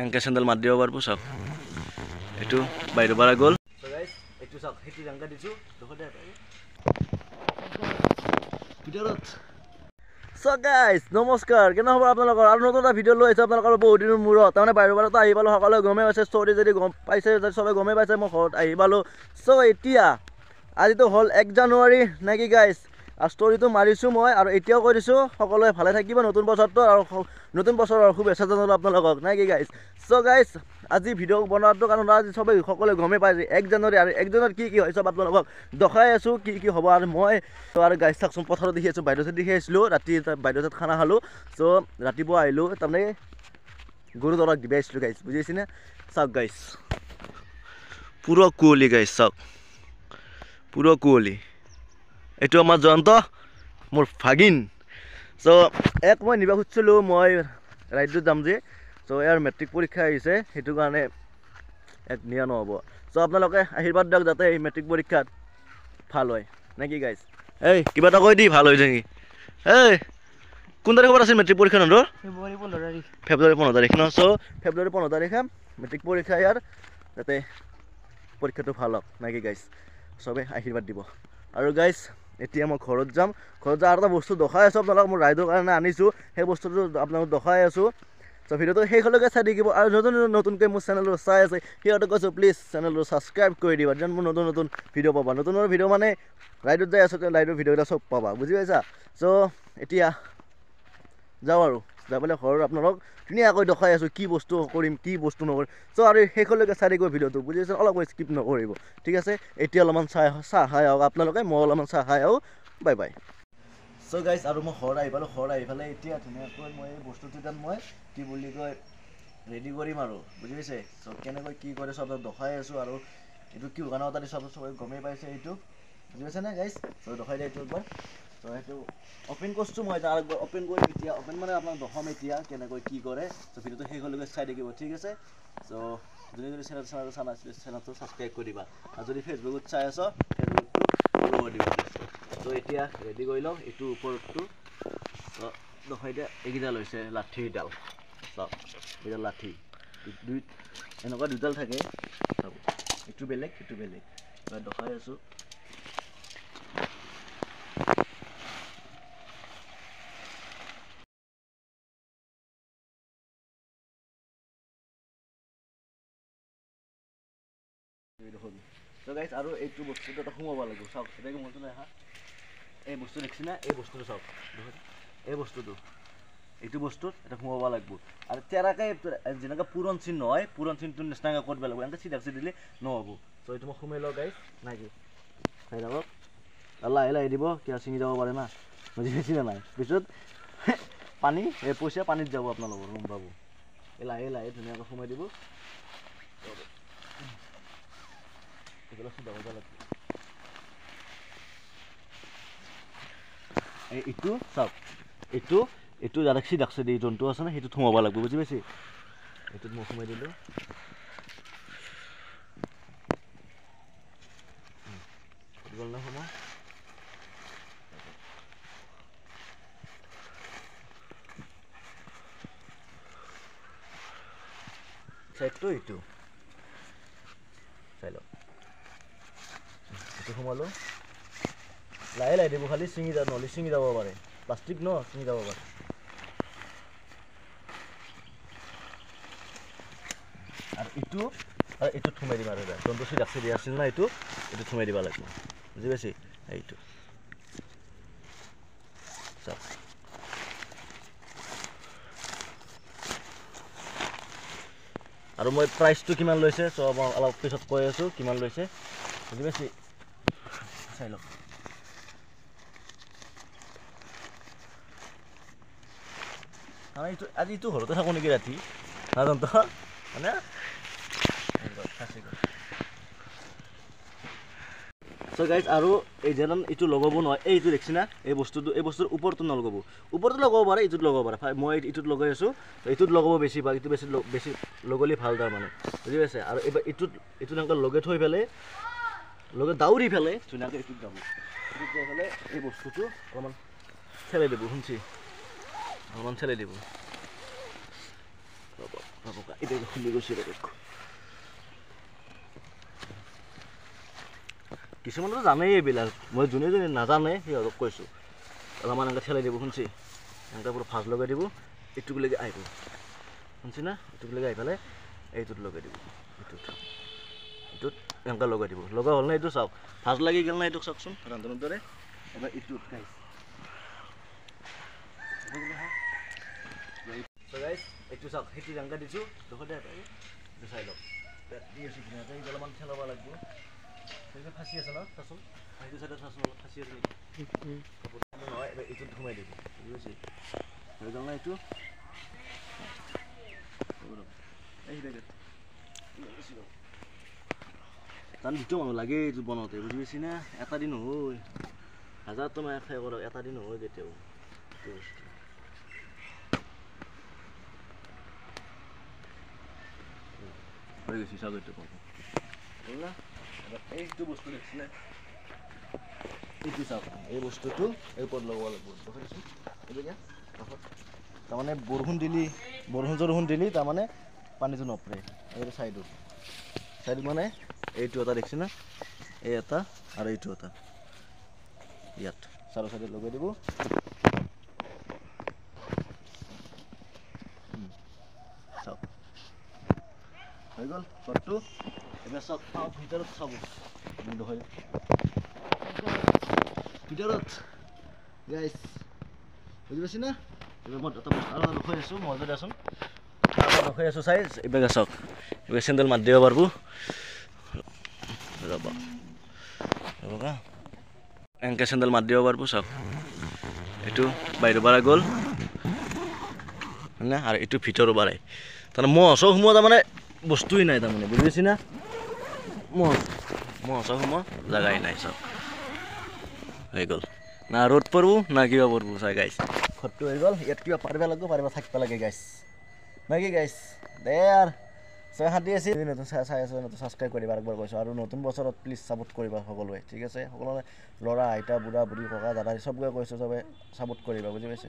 এংকে sandal মাত দিব পাৰিব চাওক এইটো বাহিৰৰ পৰা গ'ল এইটো চাওক সেইটো জাংকা দিছোঁ ভিতৰত So guys, নমস্কাৰ কেনে হ'ব আপোনালোকৰ আৰু নতুন এটা ভিডিঅ' লৈ আহিছোঁ আপোনালোকৰ বহুত দিনৰ মূৰত তাৰমানে বাহিৰৰ পৰা আহি পালোঁ সকলোৱে গমেই পাইছে ষ্টৰি যদি গম পাইছে যদি চবে গমেই পাইছে মই ঘৰত আহি পালোঁ চ' এতিয়া আজিতো হ'ল 1 জানুৱাৰী নেকি গাইজ আৰু ষ্টৰিটো মাৰিছোঁ মই আৰু এতিয়াও কৈ দিছোঁ সকলোৱে ভালে থাকিব নতুন বছৰটো আৰু নতুন বছৰৰ শুভেচ্ছা জনালোঁ আপোনালোকক নেকি গাইজ চ' গাইজ আজি ভিডিঅ' বনোৱাটো কাৰণ আজি চবেই সকলোৱে গমেই পাইছে 1 জানুৱাৰী আৰু 1 জানুৱাৰীত কি হয় চব আপোনালোকক দেখাই আছোঁ কি হ'ব আৰু মই আৰু গাইজ চাওকচোন পথাৰত দেখি আছোঁ বাইদেউহঁত দেখি আহিছিলোঁ ৰাতি বাইদেউহঁত খানা খালোঁ চ' ৰাতিপুৱা আহিলোঁ তাৰমানে গৰু দৰক দিব আহিছিলোঁ গাইজ বুজিছেনে চাওক গাইজ পুৰা কুঁৱলী গাইজ চাওক পুৰা কুঁৱলী এইটো আমাৰ জয়ন্ত মোৰ ভাগিন চ' মই নিব খুজিছিলোঁ মই ৰাইডত যাম যে চ' ইয়াৰ মেট্ৰিক পৰীক্ষা আহিছে সেইটো কাৰণে নিয়া নহ'ব চ' আপোনালোকে আশীৰ্বাদ দিয়ক যাতে এই মেট্ৰিক পৰীক্ষাত ভাল হয় নেকি গাইজ এই কিবা এটা কৈ দি ভাল হৈছে নেকি এই কোন তাৰিখত আছিল মেট্ৰিক পৰীক্ষা নন্দৰ ফেব্ৰুৱাৰী 15 তাৰিখ ন চ' ফেব্ৰুৱাৰী 15 তাৰিখে মেট্ৰিক পৰীক্ষা ইয়াৰ যাতে পৰীক্ষাটো ভাল হওক নেকি গাইজ চবে আশীৰ্বাদ দিব আৰু গাইজ এতিয়া মই ঘৰত যাম ঘৰত যাই আৰু এটা বস্তু দেখাই আছোঁ আপোনালোকক মই ৰাইডৰ কাৰণে আনিছোঁ সেই বস্তুটো আপোনালোকক দেখাই আছোঁ চ' ভিডিঅ'টো শেষলৈকে চাই থাকিব আৰু নতুনকৈ মোৰ চেনেলটো চাই আছে সিহঁতক কৈছোঁ প্লিজ চেনেলটো ছাবস্ক্ৰাইব কৰি দিবা যেন মোৰ নতুন ভিডিঅ' পাবা নতুন ভিডিঅ' মানে ৰাইডত যাই আছোঁ ৰাইডৰ ভিডিঅ'কেইটা চব পাবা বুজি পাইছা চ' এতিয়া যাওঁ আৰু যাই পেলাই ঘৰত আপোনালোকক ধুনীয়াকৈ দেখাই আছোঁ কি বস্তু কৰিম কি বস্তু নকৰিম চ' আৰু শেষলৈকে চাই থাকিব ভিডিঅ'টো বুজি পাইছে অলপকৈ স্কিপ নকৰিব ঠিক আছে এতিয়া অলপমান চাহ খাই আহক আপোনালোকে মই অলপমান চাহ খাই আহোঁ বাই বাই চ' গাইজ আৰু মই ঘৰত আহি পালোঁ ঘৰত আহি পেলাই এতিয়া ধুনীয়াকৈ মই এই বস্তুটো যেন মই কি বুলি কয় ৰেডি কৰিম আৰু বুজি পাইছে চ' কেনেকৈ কি কৰে চব দেখাই আছোঁ আৰু এইটো কি কাৰণে অৰ্ডাৰ দিছোঁ চবে গমেই পাইছে এইটো বুজি পাইছেনে গাইজ চ' দেখাই দিয়ে এইটো একবাৰ চ' সেইটো অ'পেন কৰিছোঁ মই তাৰ একবাৰ অ'পেন কৰিম এতিয়া অ'পেন মানে আপোনাক দেখাম এতিয়া কেনেকৈ কি কৰে চ' ভিডিঅ'টো শেষলৈকে চাই থাকিব ঠিক আছে চ' যদি চেনেলটো ছাবস্ক্ৰাইব কৰি দিবা আৰু যদি ফেচবুকত চাই আছ ফেচবুকটো ফ'ল' কৰি দিবা চ' এতিয়া ৰেডি কৰি লওঁ এইটো ওপৰতটো চ' দেখাই দিয়া এইকেইডাল হৈছে লাঠিডাল চাওক এইডাল লাঠি এনেকুৱা দুডাল থাকে চাব এইটো বেলেগ মই দেখাই আছোঁ চ' গাইজ আৰু এইটো বস্তুটো এটা সোমাব লাগিব চাওক এতিয়া মইতো নাই এই বস্তু দেখিছি না এই বস্তুটো চাওক এই বস্তুটো এইটো বস্তুত এটা সোমাব লাগিব আৰু তেৰাকৈ যেনেকৈ পুৰণ চিন হয় পুৰণ চিনটো নিচিনাকৈ কৰিব লাগিব এনেকৈ চিধা দিলে নহ'ব চ' এইটো মই সোমাই লওঁ গাইজ নাই কি চাই থাকক লাহে লাহে দিব কিয় ছিঙি যাব পাৰে না বুজি পাইছিলে নাই পিছত পানী এই পইচা পানীত যাব আপোনালোকৰ গম পাব এই লাহে লাহে ধুনীয়াকৈ সোমাই দিব এইটো চাওক এইটো ডাকছি দি যোনটো আছে না সেইটো সোমাব লাগিব বুজি পাইছে এইটোত মই সোমাই দিলোঁ গ'ল না সোমা চাইডটো এইটো চাই লওক এইটো সোমালোঁ লাহে লাহে দিব খালি নহ'লে ছিঙি যাব পাৰে প্লাষ্টিক ন ছিঙি যাব পাৰে আৰু এইটোত সোমাই দিম আৰু যোনটো চিধাকচি দিয়া আছিল না এইটোত সোমাই দিব লাগিব বুজি পাইছে এইটো চাওক আৰু মই প্ৰাইচটো কিমান লৈছে চ' মই অলপ পিছত কৈ আছোঁ কিমান লৈছে বুজি পাইছে চাই লওক আজি এইটো ঘৰতে থাকোঁ নেকি ৰাতি নাজানো মানে চ' গাইজ আৰু এই যেন এইটো লগাব নহয় এইটো দেখছি না এই বস্তুৰ ওপৰটো নলগাব ওপৰতো লগাব পাৰে এইটোত লগাব পাৰে মই এইটোত লগাই আছোঁ এইটোত লগাব বেছি বা এইটো বেছি লগালে ভাল তাৰমানে বুজি পাইছে আৰু এইবাৰ এইটোত এনেকৈ লগাই থৈ পেলাই দাউৰি পেলাই ধুনীয়াকৈ এইটোত যাব এইটোত যাই পেলাই এই বস্তুটো অলপমান ঠেলাই দিব শুনছি অলপমান ঠেলাই দিব পকা এটা খুলি গৈছে দেখো কিছুমানতো জানেই এইবিলাক মই যোনে যোনে নাজানে সিহঁতক কৈছোঁ অলপমান এনেকৈ ঠেলাই দিব শুনছি এনেকৈ পুৰা ভাজ লগাই দিব এইটোলৈকে আহিব শুনছি না এইটোলৈকে আহি পেলাই এইটোত লগাই দিব এইটোত এনেকৈ লগাই দিব লগা হ'ল না এইটো চাওক ভাজ লাগি গ'ল না এইটোক চাওকচোন ৰান্ধনৰ দৰে এবাৰ এইটোত গাইছ এইটো চাওক সেইটো এনেকৈ দিছোঁ দেখোতে এইটো চাই লওক দি আছোঁ ধুনীয়াকৈ অলপমান ঠেলাব লাগিব সেইটো ফাঁচি আছে ন চাচোন সেইটো চাইডত চাচোন অলপ ফাঁচি আছে নেকি নহয় এবাৰ এইটোত সোমাই দিব বুজি পাইছে হৈ গ'ল না এইটো তাৰ দুটা মানুহ লাগে এইটো বনাওঁতে বুজি পাইছি না এটা দিন নহয় হাজাৰটো মায়ে খাই কৰক এটা দিন নহয় কেতিয়াও এইটো বস্তু হৈ গৈছে চাওক এইটো পাব হ'ল না এইটো বস্তু দেখিছিলে এইটো চাওক এই বস্তুটো এই ওপৰত লগাব লাগিব দেখিছোঁ এইটো তাৰমানে বৰষুণ দিলি তাৰমানে পানীটো নপৰে এইটো চাইডত মানে এইটো এটা দেখিছে না এই এটা আৰু এইটো এটা ইয়াত চাৰো চাইডত লগাই দিব চাওক হৈ গ'ল ঘৰটো এবাৰ চাওক ভিতৰত চাব ভিতৰত গাইছ বুজি পাইছি না এবাৰ মই এটা বস্তু আৰু ৰখাই আছোঁ মই যদি আছোন ৰখাই আছোঁ চাই এইবাৰ চাওক এইবাৰ চেণ্ডেল মাত দিব পাৰিব ৰ'বা ৰ'বা এনেকৈ চেণ্ডেল মাত দিব পাৰিব চাওক এইটো বাহিৰৰ পৰা গ'ল হয়নে আৰু এইটো ভিতৰৰ পৰাই তাৰমানে মহ চহ সোমোৱা তাৰমানে বস্তুৱেই নাই তাৰমানে বুজি পাইছি না মহ চহ সোমোৱা জেগাই নাই চাওক হৈ গ'ল না ৰ'দ পৰিব না কিবা পৰিব চাই গাইছ ঘৰটো হৈ গ'ল ইয়াত কিবা পাৰিব লাগিব পাৰিব থাকিব লাগে গাইছ নাই কি গাইছ দে আৰু ছয় সাত দি আছে নতুন চাই আছোঁ নতুন ছাবস্ক্ৰাইব কৰিবা একবাৰ কৈছোঁ আৰু নতুন বছৰত প্লিজ ছাপোৰ্ট কৰিবা সকলোৱে ঠিক আছে সকলোৱে ল'ৰা আইতা বুঢ়া বুঢ়ী ককা দাদা চবকে কৈছোঁ চবে ছাপোৰ্ট কৰিবা বুজি পাইছে